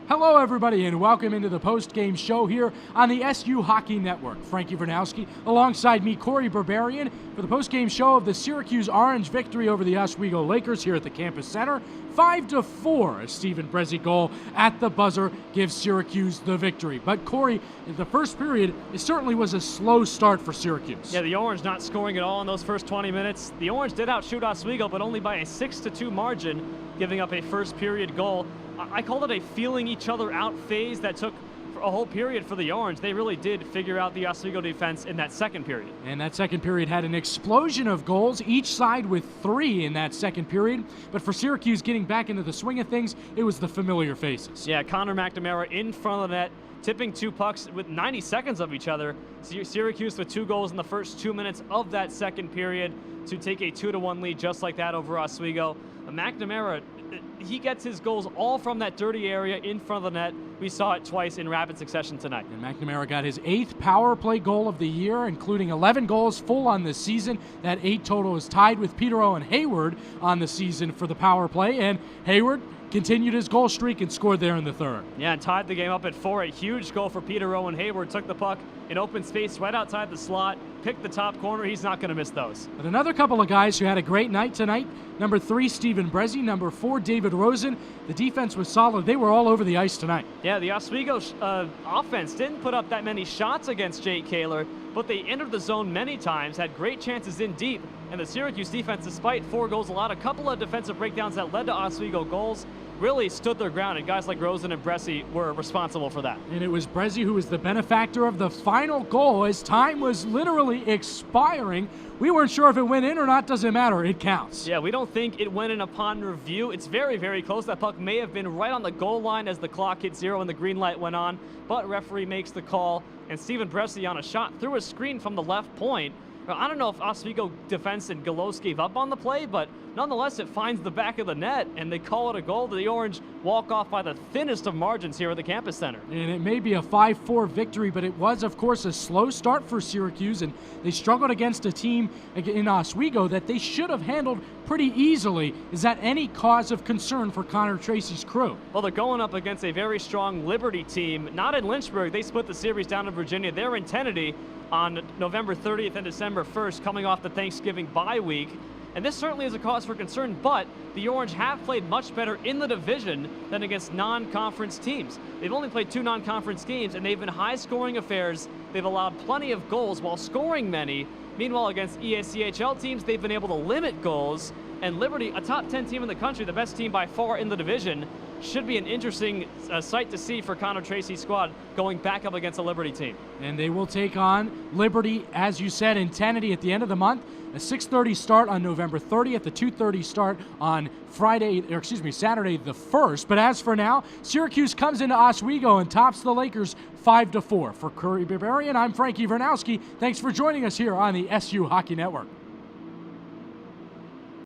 Hello, everybody, and welcome into the post-game show here on the SU Hockey Network. Frankie Vernouski, alongside me, Cory Berberian, for the post-game show of the Syracuse Orange victory over the Oswego Lakers here at the campus center. 5-4, a Stephen Brezzi goal at the buzzer gives Syracuse the victory. But Cory, in the first period, it certainly was a slow start for Syracuse. Yeah, the Orange not scoring at all in those first 20 minutes. The Orange did outshoot Oswego, but only by a 6-2 margin, giving up a first period goal. I called it a feeling each other out phase that took a whole period for the Orange. They really did figure out the Oswego defense in that second period. And that second period had an explosion of goals, each side with 3 in that second period. But for Syracuse getting back into the swing of things, it was the familiar faces. Yeah, Connor McNamara in front of the net, tipping 2 pucks with 90 seconds of each other. Syracuse with 2 goals in the first 2 minutes of that second period to take a 2-1 lead just like that over Oswego. McNamara, he gets his goals all from that dirty area in front of the net. We saw it twice in rapid succession tonight. And McNamara got his 8th power play goal of the year, including 11 goals full on the season. That 8 total is tied with Peter Owen Hayward on the season for the power play. And Hayward continued his goal streak and scored there in the third. Yeah, and tied the game up at 4. A huge goal for Peter Owen Hayward. Took the puck in open space right outside the slot, picked the top corner. He's not going to miss those. But another couple of guys who had a great night tonight. Number 3, Stephen Brezzi. Number 4, David Rosen. The defense was solid. They were all over the ice tonight. Yeah, the Oswego offense didn't put up that many shots against Jake Kaler, but they entered the zone many times, had great chances in deep, and the Syracuse defense, despite 4 goals allowed, a couple of defensive breakdowns that led to Oswego goals, really stood their ground, and guys like Rosen and Brezzi were responsible for that. And it was Brezzi who was the benefactor of the final goal as time was literally expiring. We weren't sure if it went in or not. Doesn't matter. It counts. Yeah, we don't think it went in upon review. It's very, very close. That puck may have been right on the goal line as the clock hit 0 and the green light went on, but referee makes the call, and Stephen Brezzi on a shot through a screen from the left point. I don't know if Oswego defense and Galos gave up on the play, but nonetheless, it finds the back of the net, and they call it a goal. The Orange walk off by the thinnest of margins here at the campus center. And it may be a 5-4 victory, but it was, of course, a slow start for Syracuse, and they struggled against a team in Oswego that they should have handled pretty easily. Is that any cause of concern for Connor Tracy's crew? Well, they're going up against a very strong Liberty team, not in Lynchburg. They split the series down in Virginia. They're in Tennessee on November 30th and December 1st, coming off the Thanksgiving bye week. And this certainly is a cause for concern, but the Orange have played much better in the division than against non-conference teams. They've only played 2 non-conference games, and they've been high-scoring affairs. They've allowed plenty of goals while scoring many. Meanwhile, against EACHL teams, they've been able to limit goals. And Liberty, a top 10 team in the country, the best team by far in the division, should be an interesting sight to see for Connor Tracy's squad going back up against a Liberty team. And they will take on Liberty, as you said, in Tennessee at the end of the month. A 6:30 start on November 30th, a 2:30 start on Saturday the 1st. But as for now, Syracuse comes into Oswego and tops the Lakers 5-4. For Cory Berberian, I'm Frankie Vernouski. Thanks for joining us here on the SU Hockey Network.